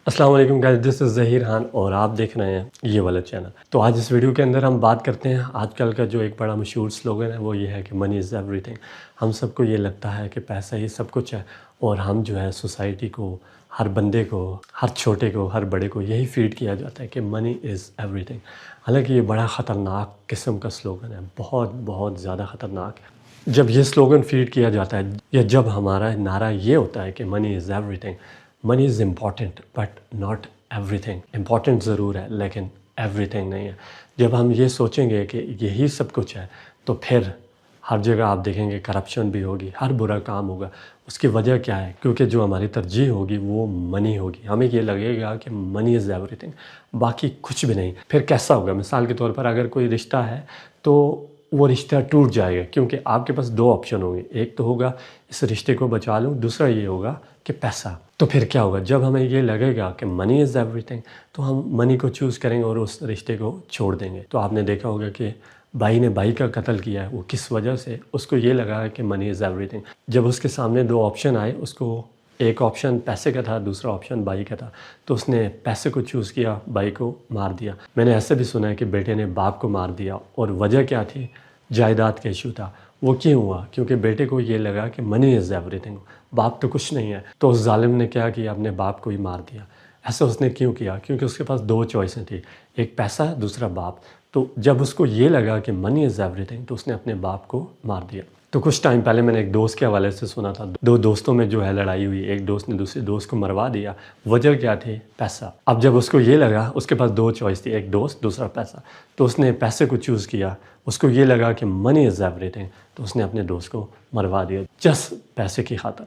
السلام علیکم گائز، دس از ظہیر خان اور آپ دیکھ رہے ہیں یہ والا چینل۔ تو آج اس ویڈیو کے اندر ہم بات کرتے ہیں آج کل کا جو ایک بڑا مشہور سلوگن ہے وہ یہ ہے کہ منی از ایوری تھنگ۔ ہم سب کو یہ لگتا ہے کہ پیسہ ہی سب کچھ ہے، اور ہم جو ہے سوسائٹی کو، ہر بندے کو، ہر چھوٹے کو، ہر بڑے کو یہی فیڈ کیا جاتا ہے کہ منی از ایوری تھنگ۔ حالانکہ یہ بڑا خطرناک قسم کا سلوگن ہے، بہت بہت زیادہ خطرناک ہے۔ جب یہ سلوگن فیڈ کیا جاتا ہے یا جب ہمارا نعرہ یہ ہوتا ہے کہ money is everything, money is important but not everything. Important ضرور ہے لیکن ایوری تھنگ نہیں ہے۔ جب ہم یہ سوچیں گے کہ یہی سب کچھ ہے تو پھر ہر جگہ آپ دیکھیں گے کرپشن بھی ہوگی، ہر برا کام ہوگا۔ اس کی وجہ کیا ہے؟ کیونکہ جو ہماری ترجیح ہوگی وہ منی ہوگی۔ ہمیں یہ لگے گا کہ منی از ایوری تھنگ، باقی کچھ بھی نہیں۔ پھر کیسا ہوگا؟ مثال کے طور پر اگر کوئی رشتہ ہے تو وہ رشتہ ٹوٹ جائے گا، کیونکہ آپ کے پاس دو آپشن ہوں گے۔ ایک تو ہوگا اس رشتے کو بچا لوں، دوسرا یہ ہوگا کہ پیسہ۔ تو پھر کیا ہوگا؟ جب ہمیں یہ لگے گا کہ منی از ایوری تھنگ تو ہم منی کو چوز کریں گے اور اس رشتے کو چھوڑ دیں گے۔ تو آپ نے دیکھا ہوگا کہ بھائی نے بھائی کا قتل کیا ہے، وہ کس وجہ سے؟ اس کو یہ لگا کہ منی از ایوری تھنگ۔ جب اس کے سامنے دو آپشن آئے، اس کو ایک آپشن پیسے کا تھا، دوسرا آپشن بھائی کا تھا، تو اس نے پیسے کو چوز کیا، بھائی کو مار دیا۔ میں نے ایسے بھی سنا ہے کہ بیٹے نے باپ کو مار دیا، اور وجہ کیا تھی؟ جائیداد کا ایشو تھا۔ وہ کیوں ہوا؟ کیونکہ بیٹے کو یہ لگا کہ منی از ایوری تھنگ، باپ تو کچھ نہیں ہے۔ تو اس ظالم نے کیا کیا؟ اپنے باپ کو ہی مار دیا۔ ایسا اس نے کیوں کیا؟ کیونکہ اس کے پاس دو چوائسیں تھیں، ایک پیسہ، دوسرا باپ۔ تو جب اس کو یہ لگا کہ منی از ایوری تھنگ تو اس نے اپنے باپ کو مار دیا۔ تو کچھ ٹائم پہلے میں نے ایک دوست کے حوالے سے سنا تھا، دو دوستوں میں جو ہے لڑائی ہوئی، ایک دوست نے دوسرے دوست کو مروا دیا۔ وجہ کیا تھی؟ پیسہ۔ اب جب اس کو یہ لگا، اس کے پاس دو چوائس تھی، ایک دوست، دوسرا پیسہ، تو اس نے پیسے کو چوز کیا۔ اس کو یہ لگا کہ منی از ایوری تھنگ تو اس نے اپنے دوست کو مروا دیا، جس پیسے کی خاطر۔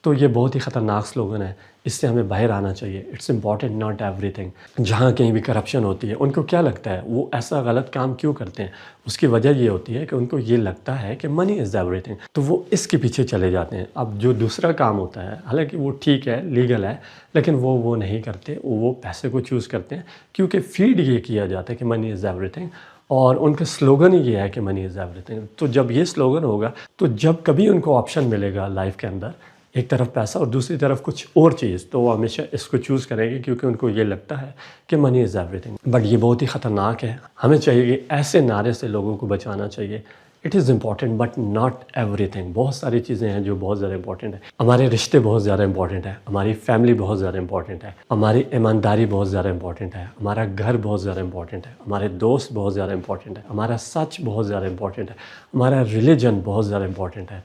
تو یہ بہت ہی خطرناک سلوگن ہے، اس سے ہمیں باہر آنا چاہیے۔ It's important not everything. جہاں کہیں بھی کرپشن ہوتی ہے، ان کو کیا لگتا ہے؟ وہ ایسا غلط کام کیوں کرتے ہیں؟ اس کی وجہ یہ ہوتی ہے کہ ان کو یہ لگتا ہے کہ منی از ایوری تھنگ، تو وہ اس کے پیچھے چلے جاتے ہیں۔ اب جو دوسرا کام ہوتا ہے، حالانکہ وہ ٹھیک ہے، لیگل ہے، لیکن وہ نہیں کرتے، وہ پیسے کو چوز کرتے ہیں، کیونکہ فیڈ یہ کیا جاتا ہے کہ منی از ایوری تھنگ، اور ان کا سلوگن ہی یہ ہے کہ منی از ایوری تھنگ۔ تو جب یہ سلوگن ہوگا تو جب کبھی ان کو آپشن ملے گا لائف کے اندر، ایک طرف پیسہ اور دوسری طرف کچھ اور چیز، تو وہ ہمیشہ اس کو چوز کریں گے، کیونکہ ان کو یہ لگتا ہے کہ money is every thing. But یہ بہت ہی خطرناک ہے۔ ہمیں چاہیے کہ ایسے نعرے سے لوگوں کو بچانا چاہیے۔ It is important but not every thing. بہت ساری چیزیں ہیں جو بہت زیادہ امپورٹنٹ ہیں۔ ہمارے رشتے بہت زیادہ امپورٹنٹ ہیں، ہماری فیملی بہت زیادہ امپورٹنٹ ہے، ہماری ایمانداری بہت زیادہ امپورٹنٹ ہے، ہمارا گھر بہت زیادہ امپورٹنٹ ہے، ہمارے دوست بہت زیادہ امپورٹنٹ ہے، ہمارا سچ بہت زیادہ امپورٹنٹ ہے، ہمارا ریلیجن بہت زیادہ امپورٹنٹ ہے۔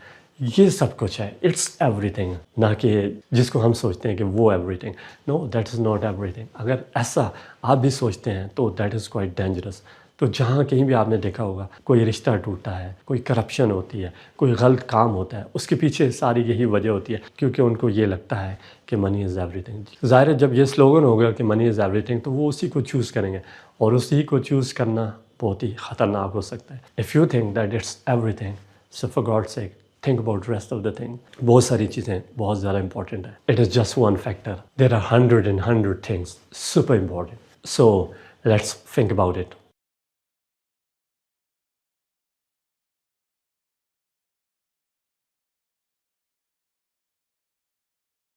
یہ سب کچھ ہے، اٹس ایوری تھنگ، نہ کہ جس کو ہم سوچتے ہیں کہ وہ everything. No, that is not everything. اگر ایسا آپ بھی سوچتے ہیں تو دیٹ از کوائٹ ڈینجرس۔ تو جہاں کہیں بھی آپ نے دیکھا ہوگا کوئی رشتہ ٹوٹتا ہے، کوئی کرپشن ہوتی ہے، کوئی غلط کام ہوتا ہے، اس کے پیچھے ساری یہی وجہ ہوتی ہے، کیونکہ ان کو یہ لگتا ہے کہ منی از ایوری تھنگ۔ ظاہر ہے جب یہ سلوگن ہوگا کہ منی از ایوری تھنگ تو وہ اسی کو چوز کریں گے، اور اسی کو چوز کرنا بہت ہی خطرناک ہو سکتا ہے۔ If you think that it's everything, so for God sake think about rest of the thing۔ بہت ساری چیزیں بہت زیادہ امپورٹنٹ ہیں۔ It is just one factor. There are 100 things super important. So let's think about it.